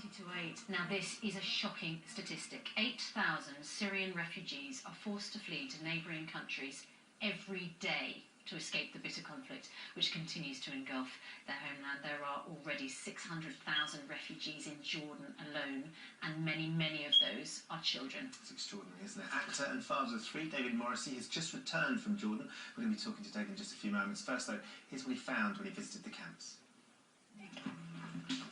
20 to 8. Now this is a shocking statistic. 8,000 Syrian refugees are forced to flee to neighbouring countries every day to escape the bitter conflict which continues to engulf their homeland. There are already 600,000 refugees in Jordan alone, and many of those are children. It's extraordinary, isn't it? Actor and father of three, David Morrissey, has just returned from Jordan. We're going to be talking to David in just a few moments. First, though, here's what he found when he visited the camps.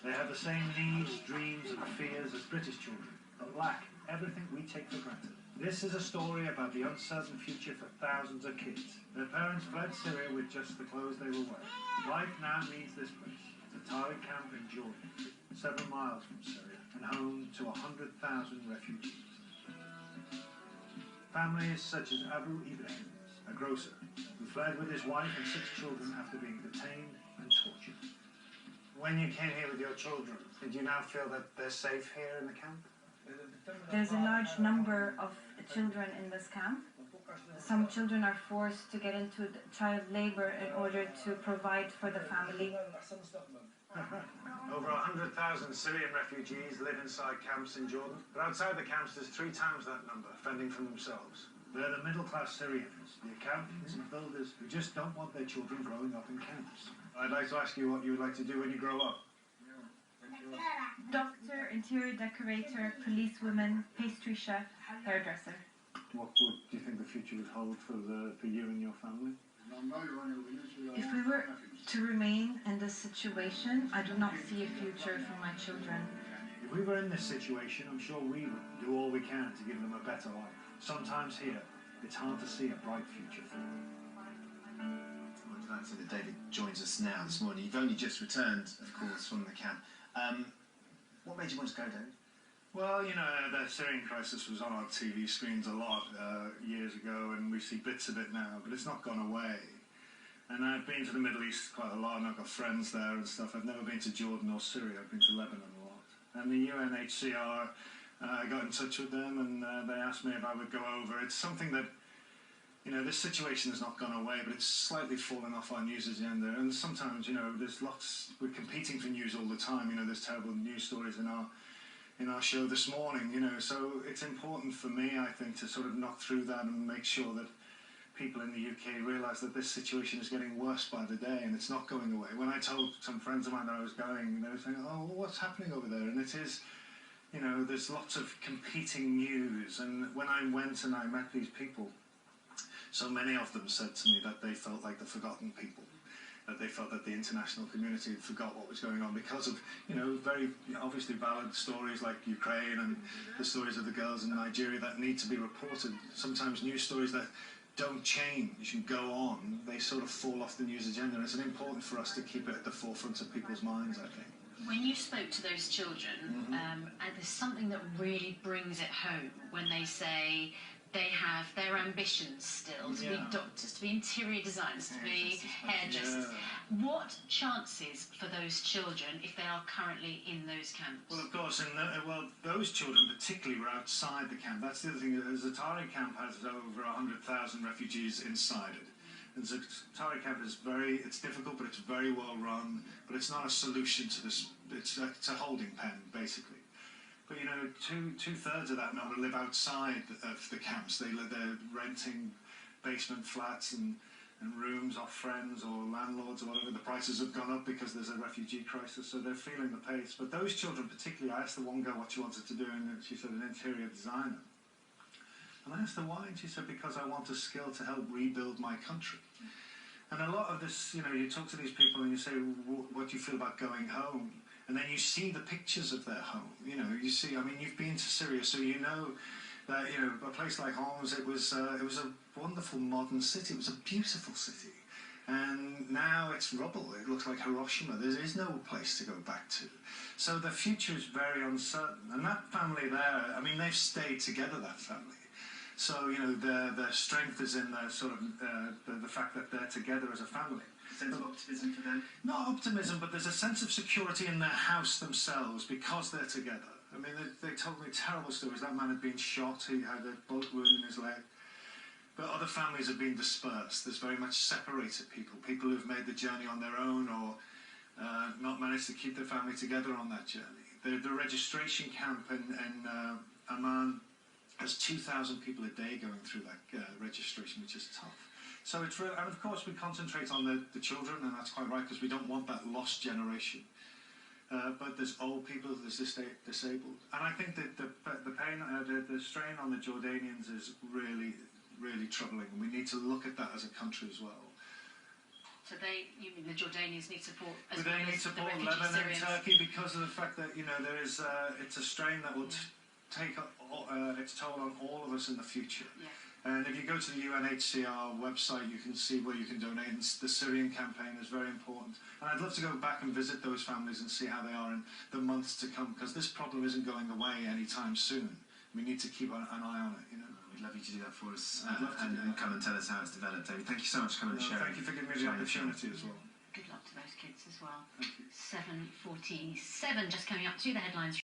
They have the same needs, dreams and fears as British children, but lack everything we take for granted. This is a story about the uncertain future for thousands of kids. Their parents fled Syria with just the clothes they were wearing. Life now needs this place. It's a Tari camp in Jordan, 7 miles from Syria, and home to 100,000 refugees. Families such as Abu Ibrahim, a grocer, who fled with his wife and 6 children after being detained and tortured. When you came here with your children, did you now feel that they're safe here in the camp? There's a large number of children in this camp. Some children are forced to get into child labor in order to provide for the family. Over 100,000 Syrian refugees live inside camps in Jordan, but outside the camps there's 3 times that number, fending for themselves. They're the middle-class Syrians, the accountants and builders who just don't want their children growing up in camps. I'd like to ask you what you would like to do when you grow up. Doctor, interior decorator, policewoman, pastry chef, hairdresser. What do you think the future would hold for you and your family? If we were to remain in this situation, I do not see a future for my children. If we were in this situation, I'm sure we would do all we can to give them a better life. Sometimes here, it's hard to see a bright future for them. I'm delighted that David joins us now this morning. You've only just returned, of course, from the camp. What made you want to go, David? Well, you know, the Syrian crisis was on our TV screens a lot years ago, and we see bits of it now, but it's not gone away. And I've been to the Middle East quite a lot, and I've got friends there and stuff. I've never been to Jordan or Syria. I've been to Lebanon a lot. And the UNHCR, I got in touch with them, and they asked me if I would go over. It's something that, you know, this situation has not gone away, but it's slightly fallen off our news agenda. And sometimes, you know, we're competing for news all the time. You know, there's terrible news stories in our show this morning, you know. So it's important for me, I think, to sort of knock through that and make sure that people in the UK realise that this situation is getting worse by the day and it's not going away. When I told some friends of mine that I was going, they were saying, oh, well, what's happening over there? And it is, you know, there's lots of competing news. And when I went and I met these people, so many of them said to me that they felt like the forgotten people, that they felt that the international community had forgot what was going on because of, you know, very obviously valid stories like Ukraine and the stories of the girls in Nigeria that need to be reported. Sometimes news stories that don't change and go on, they sort of fall off the news agenda, and it's important for us to keep it at the forefront of people's minds, I think. When you spoke to those children, and there's something that really brings it home when they say they have their ambitions still to be doctors, to be interior designers, to be hairdressers. What chances for those children if they are currently in those camps? Well, of course, those children particularly were outside the camp. That's the other thing. The Zatari camp has over 100,000 refugees inside it. And the Zatari camp is it's difficult, but it's very well run. But it's not a solution to this. It's a holding pen, basically. But, you know, two-thirds of that number live outside of the camps. They're renting basement flats and rooms off friends or landlords or whatever. The prices have gone up because there's a refugee crisis, so they're feeling the pace. But those children particularly, I asked the one girl what she wanted to do, and she said an interior designer. And I asked her why, and she said, because I want a skill to help rebuild my country. And a lot of this, you know, you talk to these people and you say, what do you feel about going home? And then you see the pictures of their home. You know, you see, I mean, you've been to Syria, so you know that, you know, a place like Homs, it was a wonderful modern city. It was a beautiful city. And now it's rubble. It looks like Hiroshima. There is no place to go back to. So the future is very uncertain. And that family there, I mean, they've stayed together, that family. So, you know, their strength is in their sort of the fact that they're together as a family. Sense of optimism for them? Not optimism, but there's a sense of security in their house themselves because they're together. I mean, they told me terrible stories. That man had been shot. He had a bullet wound in his leg. But other families have been dispersed. There's very much separated people who've made the journey on their own or not managed to keep their family together on that journey. the registration camp in Amman has 2,000 people a day going through that registration, which is tough. So it's real, and of course we concentrate on the children, and that's quite right, because we don't want that lost generation. But there's old people, there's disabled, and I think that the pain, the strain on the Jordanians is really, really troubling, and we need to look at that as a country as well. So you mean the Jordanians need support as But well they need as the support refugee Lebanon and Syrians? Turkey, because of the fact that there is it's a strain that will take its toll on all of us in the future. Yeah. And if you go to the UNHCR website, you can see where you can donate. And the Syrian campaign is very important. And I'd love to go back and visit those families and see how they are in the months to come, because this problem isn't going away anytime soon. We need to keep an eye on it. We'd love you to do that for us and come and tell us how it's developed, David. Thank you so much for coming and sharing. Thank you for giving me the opportunity as well. Good luck to those kids as well. Thank you. 7:47, just coming up to the headlines.